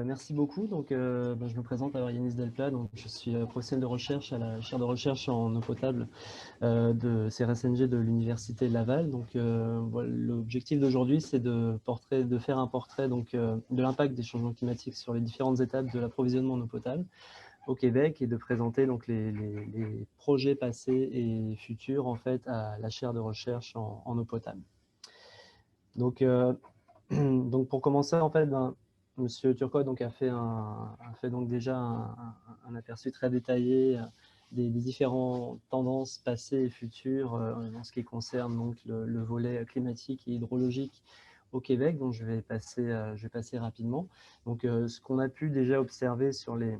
Merci beaucoup. Donc, je me présente, alors Yanis Delplat. Donc, je suis professionnel de recherche à la chaire de recherche en eau potable de CRSNG de l'Université Laval. Donc, voilà, l'objectif d'aujourd'hui, c'est de faire un portrait donc, de l'impact des changements climatiques sur les différentes étapes de l'approvisionnement en eau potable au Québec et de présenter donc, les projets passés et futurs en fait, à la chaire de recherche en eau potable. Donc, donc pour commencer, en fait, Monsieur Turcot donc, a fait donc déjà un aperçu très détaillé des différentes tendances passées et futures en ce qui concerne donc, le volet climatique et hydrologique au Québec. Donc je vais passer rapidement. Donc ce qu'on a pu déjà observer sur les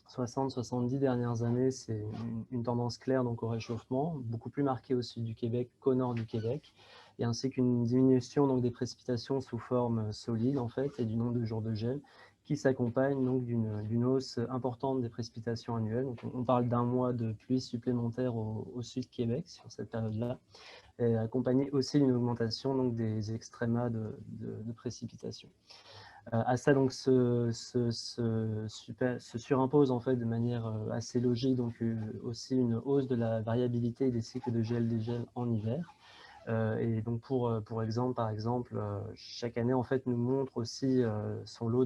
60-70 dernières années, c'est une tendance claire donc, au réchauffement, beaucoup plus marquée au sud du Québec qu'au nord du Québec, et ainsi qu'une diminution donc, des précipitations sous forme solide en fait, et du nombre de jours de gel, qui s'accompagne donc d'une hausse importante des précipitations annuelles. Donc, on parle d'un mois de pluie supplémentaire au sud du Québec sur cette période-là, et accompagné aussi d'une augmentation donc, des extrémas de précipitations. À ça, donc, se surimpose en fait de manière assez logique donc, aussi une hausse de la variabilité des cycles de gel-dégel en hiver. Et donc pour exemple, par exemple, chaque année en fait nous montre aussi son lot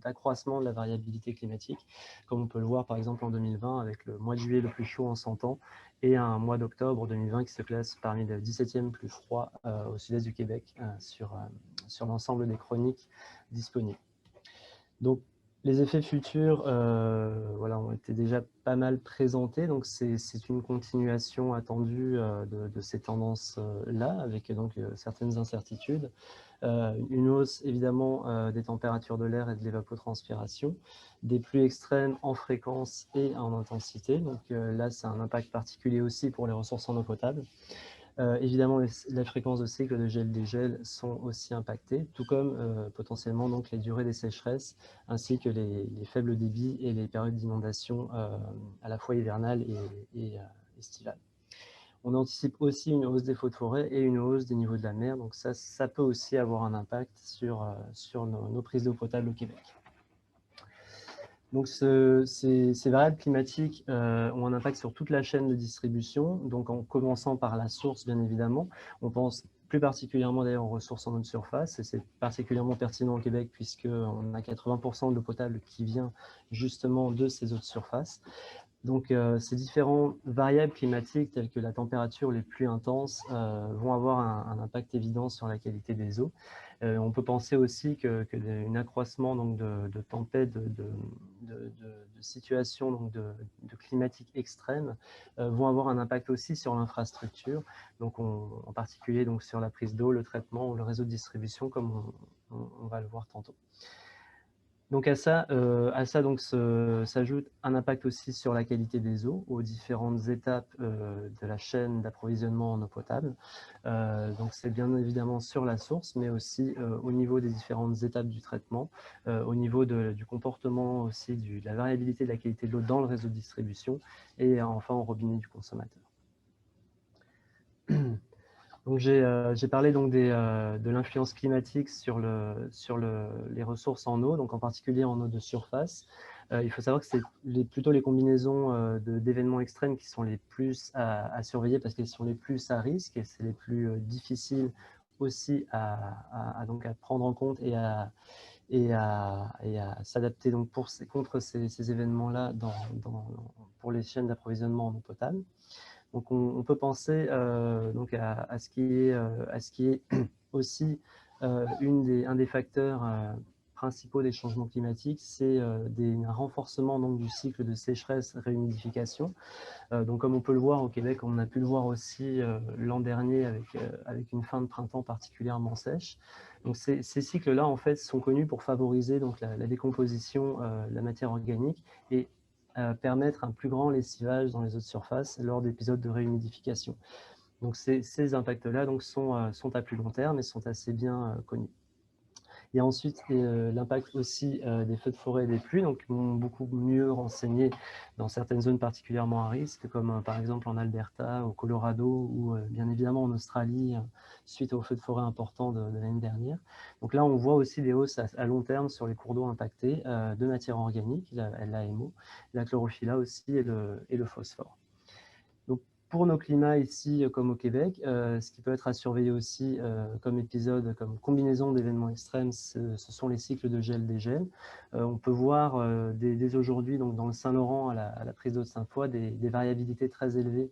d'accroissement de la variabilité climatique, comme on peut le voir par exemple en 2020 avec le mois de juillet le plus chaud en 100 ans et un mois d'octobre 2020 qui se classe parmi le 17e plus froid au sud-est du Québec sur l'ensemble des chroniques disponibles. Donc, les effets futurs voilà, ont été déjà pas mal présentés, donc c'est une continuation attendue de ces tendances-là, avec donc certaines incertitudes. Une hausse évidemment des températures de l'air et de l'évapotranspiration, des pluies extrêmes en fréquence et en intensité, donc là c'est un impact particulier aussi pour les ressources en eau potable. Évidemment, la fréquence de cycle de gel-dégel sont aussi impactées, tout comme potentiellement donc, les durées des sécheresses, ainsi que les faibles débits et les périodes d'inondation à la fois hivernales et estivales. On anticipe aussi une hausse des feux de forêt et une hausse des niveaux de la mer, donc ça peut aussi avoir un impact sur nos prises d'eau potable au Québec. Donc ces variables climatiques ont un impact sur toute la chaîne de distribution, donc en commençant par la source bien évidemment. On pense plus particulièrement d'ailleurs aux ressources en eau de surface, et c'est particulièrement pertinent au Québec puisqu'on a 80% de l'eau potable qui vient justement de ces eaux de surface. Donc ces différentes variables climatiques telles que la température, les pluies intenses vont avoir un impact évident sur la qualité des eaux. On peut penser aussi qu'un accroissement donc, de tempêtes, de situations donc, de climatiques extrêmes vont avoir un impact aussi sur l'infrastructure, donc en particulier donc, sur la prise d'eau, le traitement ou le réseau de distribution, comme on va le voir tantôt. Donc à ça donc s'ajoute un impact aussi sur la qualité des eaux aux différentes étapes de la chaîne d'approvisionnement en eau potable. Donc c'est bien évidemment sur la source, mais aussi au niveau des différentes étapes du traitement, au niveau du comportement aussi, de la variabilité de la qualité de l'eau dans le réseau de distribution, et enfin au robinet du consommateur. Donc j'ai parlé donc de l'influence climatique sur les ressources en eau, donc en particulier en eau de surface. Il faut savoir que c'est plutôt les combinaisons d'événements extrêmes qui sont les plus à surveiller parce qu'elles sont les plus à risque et c'est les plus difficiles aussi à prendre en compte et à s'adapter donc contre ces événements-là pour les chaînes d'approvisionnement en eau potable. Donc on peut penser donc à ce qui est aussi un des facteurs principaux des changements climatiques, c'est un renforcement donc, du cycle de sécheresse-réhumidification. Donc comme on peut le voir au Québec, on a pu le voir aussi l'an dernier avec une fin de printemps particulièrement sèche. Donc ces cycles-là en fait sont connus pour favoriser donc, la décomposition de la matière organique et permettre un plus grand lessivage dans les eaux de surface lors d'épisodes de réhumidification. Donc ces impacts-là sont à plus long terme et sont assez bien connus. Il y a ensuite l'impact aussi des feux de forêt et des pluies, donc beaucoup mieux renseigné dans certaines zones particulièrement à risque, comme par exemple en Alberta, au Colorado ou bien évidemment en Australie, suite aux feux de forêt importants de l'année dernière. Donc là, on voit aussi des hausses à long terme sur les cours d'eau impactés de matière organique, l'AMO, la chlorophylla aussi et le phosphore. Donc, pour nos climats ici, comme au Québec, ce qui peut être à surveiller aussi comme épisode, comme combinaison d'événements extrêmes, ce sont les cycles de gel-dégel. On peut voir dès aujourd'hui, donc dans le Saint-Laurent à la prise d'eau de Sainte-Foy, des variabilités très élevées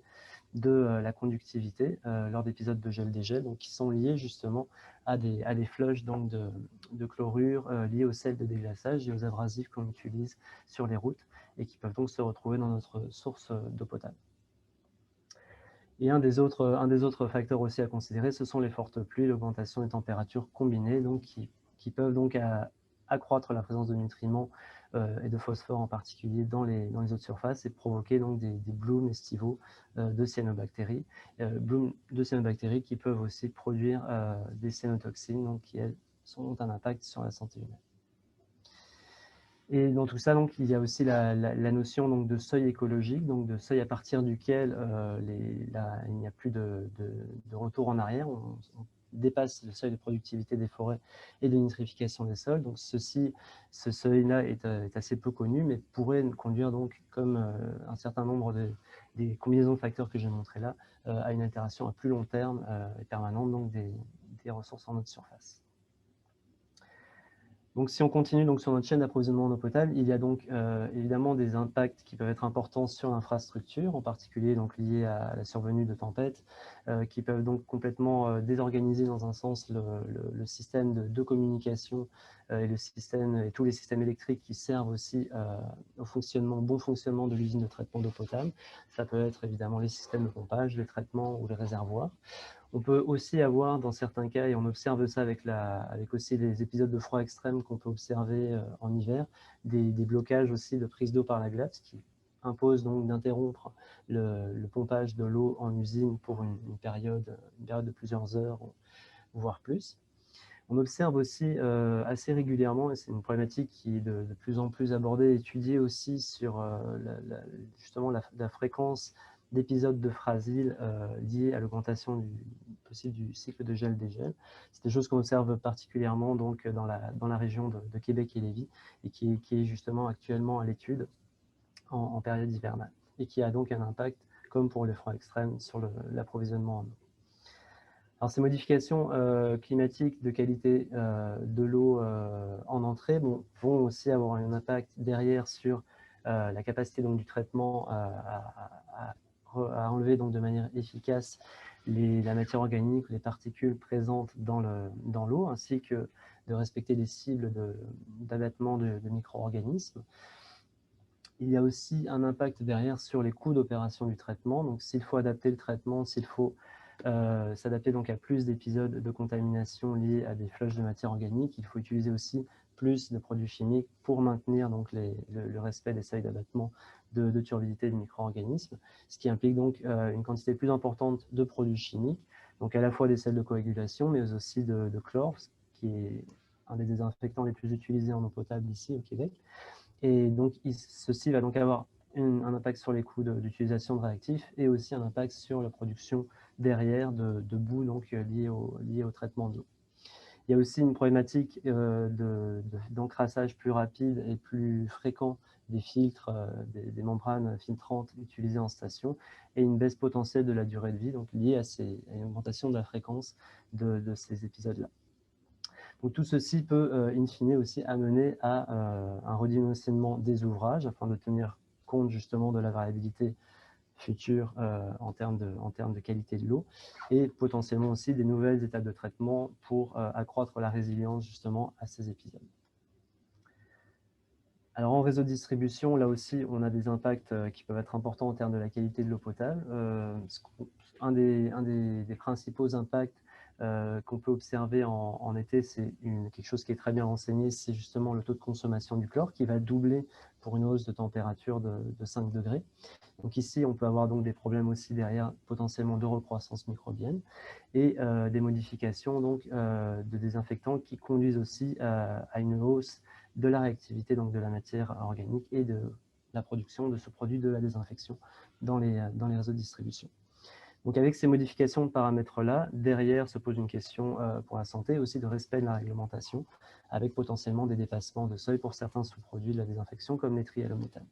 de la conductivité lors d'épisodes de gel-dégel, donc qui sont liés justement à des flushs donc de chlorure liés au sel de déglaçage et aux abrasifs qu'on utilise sur les routes et qui peuvent donc se retrouver dans notre source d'eau potable. Et un des autres facteurs aussi à considérer, ce sont les fortes pluies, l'augmentation des températures combinées, donc qui peuvent donc accroître la présence de nutriments et de phosphore en particulier dans les eaux de surface et provoquer donc des blooms estivaux de cyanobactéries, qui peuvent aussi produire des cyanotoxines, donc qui elles ont un impact sur la santé humaine. Et dans tout ça, donc, il y a aussi la notion donc, de seuil écologique, donc de seuil à partir duquel il n'y a plus de retour en arrière. On dépasse le seuil de productivité des forêts et de nitrification des sols. Donc ce seuil-là est assez peu connu, mais pourrait nous conduire donc, comme un certain nombre des combinaisons de facteurs que j'ai montré là, à une altération à plus long terme et permanente donc, des ressources en eau de surface. Donc, si on continue donc, sur notre chaîne d'approvisionnement en eau potable, il y a donc évidemment des impacts qui peuvent être importants sur l'infrastructure, en particulier donc, liés à la survenue de tempêtes, qui peuvent donc complètement désorganiser dans un sens le système de communication et tous les systèmes électriques qui servent aussi au bon fonctionnement de l'usine de traitement d'eau potable. Ça peut être évidemment les systèmes de pompage, les traitements ou les réservoirs. On peut aussi avoir, dans certains cas, et on observe ça avec aussi les épisodes de froid extrême qu'on peut observer en hiver, des blocages aussi de prise d'eau par la glace qui imposent donc d'interrompre le pompage de l'eau en usine pour une période de plusieurs heures, voire plus. On observe aussi assez régulièrement, et c'est une problématique qui est de plus en plus abordée et étudiée aussi sur justement la fréquence d'épisodes de fragiles liés à l'augmentation possible du cycle de gel-dégel. C'est des choses qu'on observe particulièrement donc, dans la région de Québec et Lévis et qui est justement actuellement à l'étude en période hivernale et qui a donc un impact, comme pour les froids extrêmes, sur l'approvisionnement en eau. Alors, ces modifications climatiques de qualité de l'eau en entrée vont aussi avoir un impact derrière sur la capacité donc, du traitement à enlever donc, de manière efficace la matière organique, les particules présentes dans l'eau, ainsi que de respecter des cibles d'abattement de micro-organismes. Il y a aussi un impact derrière sur les coûts d'opération du traitement. Donc, s'il faut adapter le traitement, s'il faut s'adapter donc à plus d'épisodes de contamination liés à des flushs de matière organique, il faut utiliser aussi plus de produits chimiques pour maintenir donc le respect des seuils d'abattement de turbidité de micro-organismes, ce qui implique donc une quantité plus importante de produits chimiques, donc à la fois des sels de coagulation, mais aussi de chlore, qui est un des désinfectants les plus utilisés en eau potable ici au Québec. Et donc, ceci va donc avoir un impact sur les coûts d'utilisation de réactifs et aussi un impact sur la production derrière de boue donc, liée au traitement de l'eau. Il y a aussi une problématique d'encrassage plus rapide et plus fréquent des filtres, des membranes filtrantes utilisées en station et une baisse potentielle de la durée de vie, donc liée à une augmentation de la fréquence de ces épisodes-là. Donc, tout ceci peut, in fine, aussi amener à un redimensionnement des ouvrages afin de tenir compte justement de la variabilité future en termes de qualité de l'eau et potentiellement aussi des nouvelles étapes de traitement pour accroître la résilience justement à ces épisodes. Alors en réseau de distribution, là aussi, on a des impacts qui peuvent être importants en termes de la qualité de l'eau potable. Un des principaux impacts qu'on peut observer en été, c'est quelque chose qui est très bien renseigné, c'est justement le taux de consommation du chlore qui va doubler pour une hausse de température de 5 degrés. Donc ici, on peut avoir donc des problèmes aussi derrière, potentiellement de recroissance microbienne et des modifications donc, de désinfectants qui conduisent aussi à une hausse de la réactivité donc, de la matière organique et de la production de ce produit de la désinfection dans les réseaux de distribution. Donc avec ces modifications de paramètres-là, derrière se pose une question pour la santé, aussi de respect de la réglementation, avec potentiellement des dépassements de seuil pour certains sous-produits de la désinfection, comme les trialométhanes.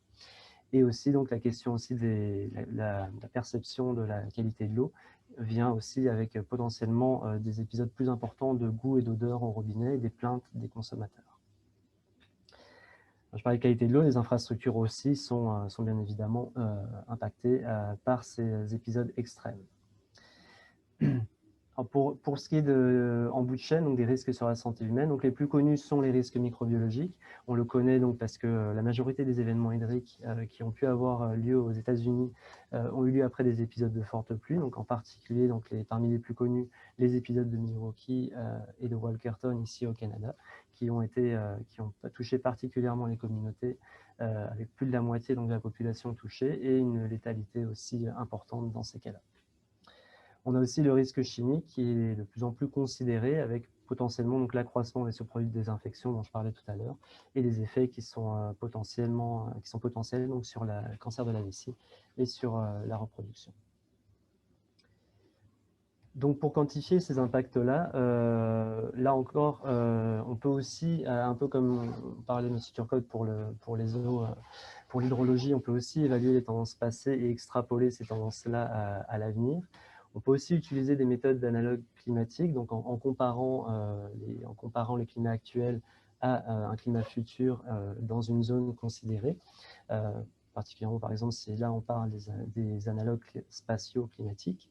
Et aussi donc la question aussi de la perception de la qualité de l'eau vient aussi avec potentiellement des épisodes plus importants de goût et d'odeur au robinet et des plaintes des consommateurs. Je parlais de qualité de l'eau, les infrastructures aussi sont bien évidemment impactées par ces épisodes extrêmes. Alors pour ce qui est en bout de chaîne, donc des risques sur la santé humaine, donc les plus connus sont les risques microbiologiques. On le connaît donc parce que la majorité des événements hydriques qui ont pu avoir lieu aux États-Unis ont eu lieu après des épisodes de forte pluie, donc en particulier donc parmi les plus connus, les épisodes de Milwaukee et de Walkerton ici au Canada, qui ont touché particulièrement les communautés, avec plus de la moitié donc, de la population touchée et une létalité aussi importante dans ces cas-là. On a aussi le risque chimique qui est de plus en plus considéré avec potentiellement l'accroissement des sous-produits de désinfection dont je parlais tout à l'heure et des effets qui sont potentiels donc, sur le cancer de la vessie et sur la reproduction. Donc pour quantifier ces impacts-là, là encore, on peut aussi, un peu comme parlait M. Turcotte pour les eaux, pour l'hydrologie, on peut aussi évaluer les tendances passées et extrapoler ces tendances-là à l'avenir. On peut aussi utiliser des méthodes d'analogue climatique, donc en comparant les climats actuels à un climat futur dans une zone considérée. Particulièrement, par exemple, si là on parle des analogues spatiaux climatiques.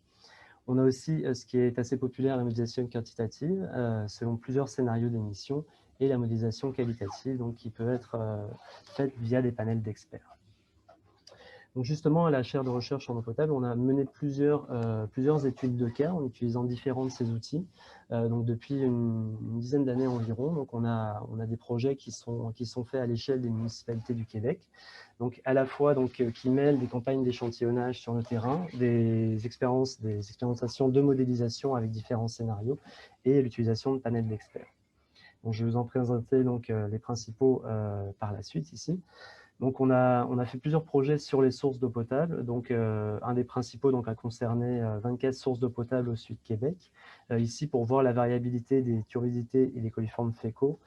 On a aussi ce qui est assez populaire, la modélisation quantitative, selon plusieurs scénarios d'émissions, et la modélisation qualitative, donc, qui peut être faite via des panels d'experts. Donc justement, à la chaire de recherche en eau potable, on a mené plusieurs études de cas en utilisant différents de ces outils. Donc depuis une dizaine d'années environ, donc on a des projets qui sont faits à l'échelle des municipalités du Québec. Donc à la fois qui mêlent des campagnes d'échantillonnage sur le terrain, des expérimentations de modélisation avec différents scénarios et l'utilisation de panels d'experts. Donc je vais vous en présenter les principaux par la suite ici. Donc, on a fait plusieurs projets sur les sources d'eau potable. Donc, un des principaux a concerné 24 sources d'eau potable au sud de Québec. Ici, pour voir la variabilité des turbidités et des coliformes fécaux,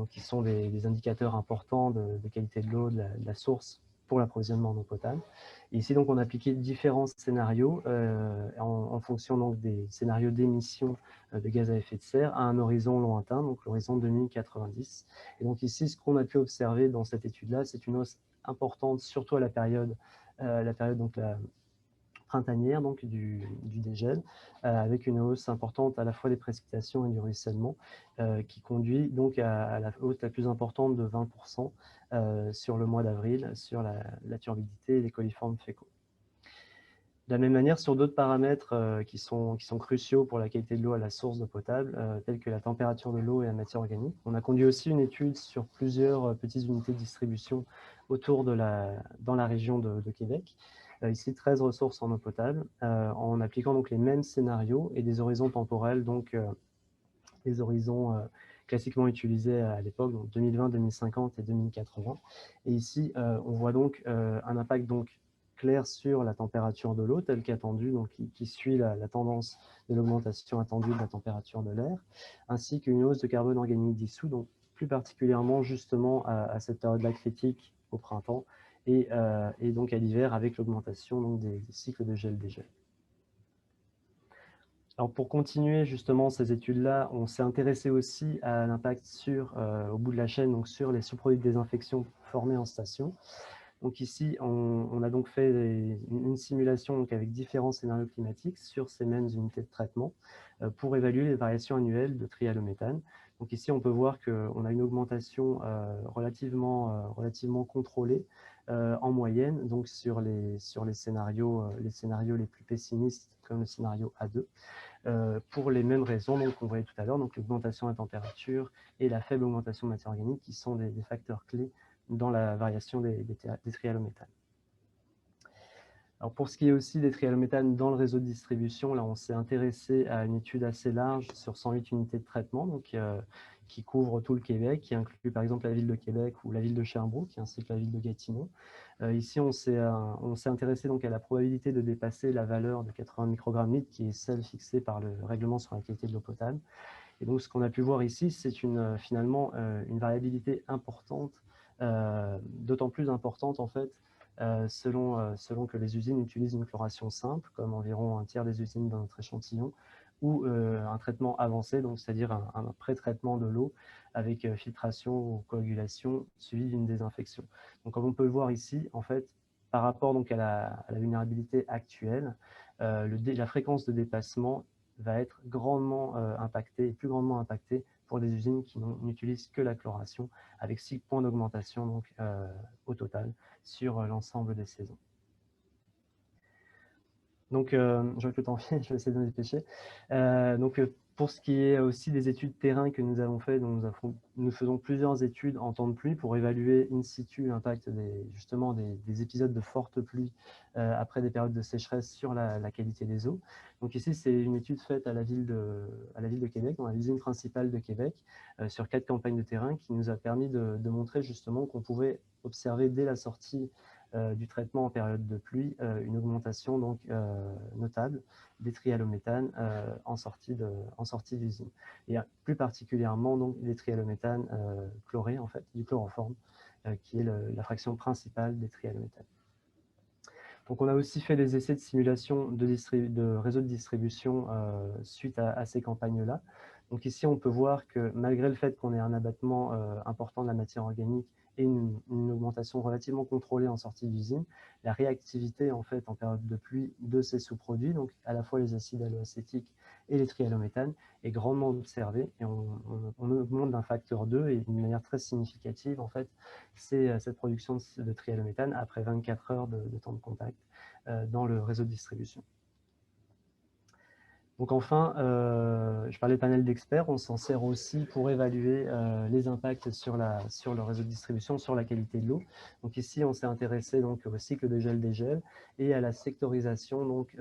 qui sont des indicateurs importants de qualité de l'eau de la source pour l'approvisionnement en eau potable. Et ici, donc, on a appliqué différents scénarios en fonction donc, des scénarios d'émissions de gaz à effet de serre à un horizon lointain, donc l'horizon 2090. Et donc ici, ce qu'on a pu observer dans cette étude-là, c'est une hausse importante, surtout à la période donc, printanière donc, du dégel, avec une hausse importante à la fois des précipitations et du ruissellement, qui conduit donc à la hausse la plus importante de 20% sur le mois d'avril, sur la turbidité et les coliformes fécaux. De la même manière, sur d'autres paramètres qui sont cruciaux pour la qualité de l'eau à la source d'eau potable, tels que la température de l'eau et la matière organique, on a conduit aussi une étude sur plusieurs petites unités de distribution autour dans la région de Québec. Ici, 13 ressources en eau potable, en appliquant donc les mêmes scénarios et des horizons temporels, donc les horizons classiquement utilisés à l'époque, donc 2020, 2050 et 2080. Et ici, on voit donc un impact clair sur la température de l'eau telle qu'attendue, donc qui suit la tendance de l'augmentation attendue de la température de l'air, ainsi qu'une hausse de carbone organique dissous, donc plus particulièrement justement à cette période-là critique au printemps et donc à l'hiver avec l'augmentation des cycles de gel-dégel. Alors pour continuer justement ces études-là, on s'est intéressé aussi à l'impact au bout de la chaîne, donc sur les sous-produits de désinfection formés en station. Donc ici, on a donc fait une simulation donc avec différents scénarios climatiques sur ces mêmes unités de traitement pour évaluer les variations annuelles de trialométhane. Donc ici, on peut voir qu'on a une augmentation relativement contrôlée en moyenne, donc sur les scénarios les plus pessimistes, comme le scénario A2, pour les mêmes raisons qu'on voyait tout à l'heure, donc l'augmentation de la température et la faible augmentation de matière organique, qui sont des facteurs clés dans la variation des trialométhanes. Alors pour ce qui est aussi des trialométhanes dans le réseau de distribution, là on s'est intéressé à une étude assez large sur 108 unités de traitement, donc, qui couvre tout le Québec, qui inclut par exemple la ville de Québec ou la ville de Sherbrooke, ainsi que la ville de Gatineau. Ici on s'est intéressé donc à la probabilité de dépasser la valeur de 80 microgrammes litre, qui est celle fixée par le règlement sur la qualité de l'eau potable. Et donc ce qu'on a pu voir ici, c'est finalement une variabilité importante, d'autant plus importante en fait, selon que les usines utilisent une chloration simple, comme environ un tiers des usines dans notre échantillon, ou un traitement avancé, donc c'est-à-dire un pré-traitement de l'eau avec filtration ou coagulation suivi d'une désinfection. Donc comme on peut le voir ici, en fait, par rapport donc à la vulnérabilité actuelle, la fréquence de dépassement va être grandement impactée, et plus grandement impactée pour des usines qui n'utilisent que la chloration, avec 6 points d'augmentation donc au total sur l'ensemble des saisons. Donc, je vois que le temps file, je vais essayer de me dépêcher. Pour ce qui est aussi des études terrain que nous avons fait, nous faisons plusieurs études en temps de pluie pour évaluer in situ l'impact justement des épisodes de forte pluie après des périodes de sécheresse sur la qualité des eaux. Donc ici, c'est une étude faite à la ville de Québec, dans l'usine principale de Québec, sur 4 campagnes de terrain, qui nous a permis de montrer justement qu'on pouvait observer dès la sortie du traitement en période de pluie, une augmentation donc, notable des trialométhanes en sortie d'usine. Et plus particulièrement donc, des trialométhanes chlorés, en fait, du chloroforme, qui est la fraction principale des trialométhanes. Donc on a aussi fait des essais de simulation de réseau de distribution suite à ces campagnes-là. Donc ici, on peut voir que malgré le fait qu'on ait un abattement important de la matière organique et une augmentation relativement contrôlée en sortie d'usine, la réactivité en fait en période de pluie de ces sous-produits, donc à la fois les acides alloacétiques et les trialométhanes, est grandement observée, et on augmente d'un facteur 2, et d'une manière très significative en fait, c'est cette production de trialométhane après 24 heures de temps de contact dans le réseau de distribution. Donc enfin, je parlais de panel d'experts, on s'en sert aussi pour évaluer les impacts sur le réseau de distribution, sur la qualité de l'eau. Donc ici, on s'est intéressé donc, au cycle de gel-dégel et à la sectorisation. Donc,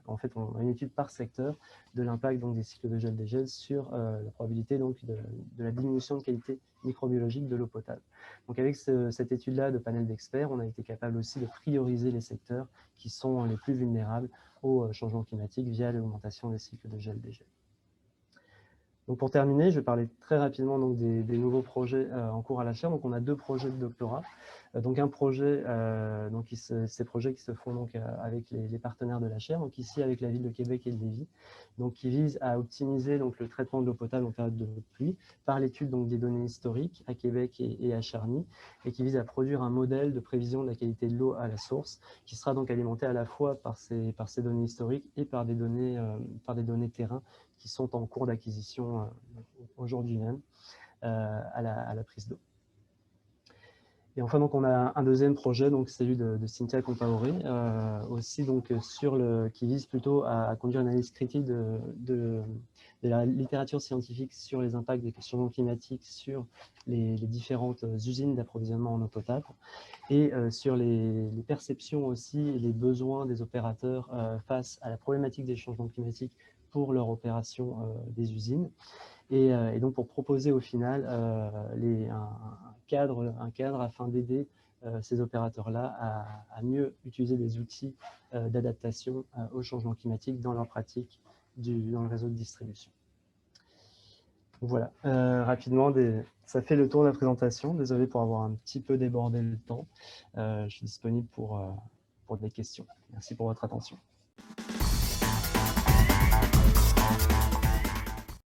en fait, on a une étude par secteur de l'impact des cycles de gel-dégel sur la probabilité donc, de la diminution de qualité microbiologique de l'eau potable. Donc avec cette étude-là de panel d'experts, on a été capable aussi de prioriser les secteurs qui sont les plus vulnérables au changement climatique via l'augmentation des cycles de gel-dégel. Donc pour terminer, je vais parler très rapidement donc, des nouveaux projets en cours à la chaire. Donc on a 2 projets de doctorat. Donc un projet, ces projets qui se font donc, avec les partenaires de la chaire, donc ici avec la ville de Québec et de Lévis, donc qui vise à optimiser donc, le traitement de l'eau potable en période de pluie par l'étude des données historiques à Québec et à Charny, et qui vise à produire un modèle de prévision de la qualité de l'eau à la source, qui sera donc alimenté à la fois par ces données historiques et par des données terrain qui sont en cours d'acquisition aujourd'hui même à la prise d'eau. Et enfin, donc, on a un deuxième projet, donc celui de Cynthia Compaoré, aussi donc, qui vise plutôt à conduire une analyse critique de la littérature scientifique sur les impacts des changements climatiques sur les différentes usines d'approvisionnement en eau potable, et sur les perceptions aussi et les besoins des opérateurs face à la problématique des changements climatiques pour leur opération des usines. Et donc pour proposer au final un cadre afin d'aider ces opérateurs-là à mieux utiliser des outils d'adaptation au changement climatique dans leur pratique dans le réseau de distribution. Donc voilà, rapidement, ça fait le tour de la présentation. Désolé pour avoir un petit peu débordé le temps. Je suis disponible pour des questions. Merci pour votre attention.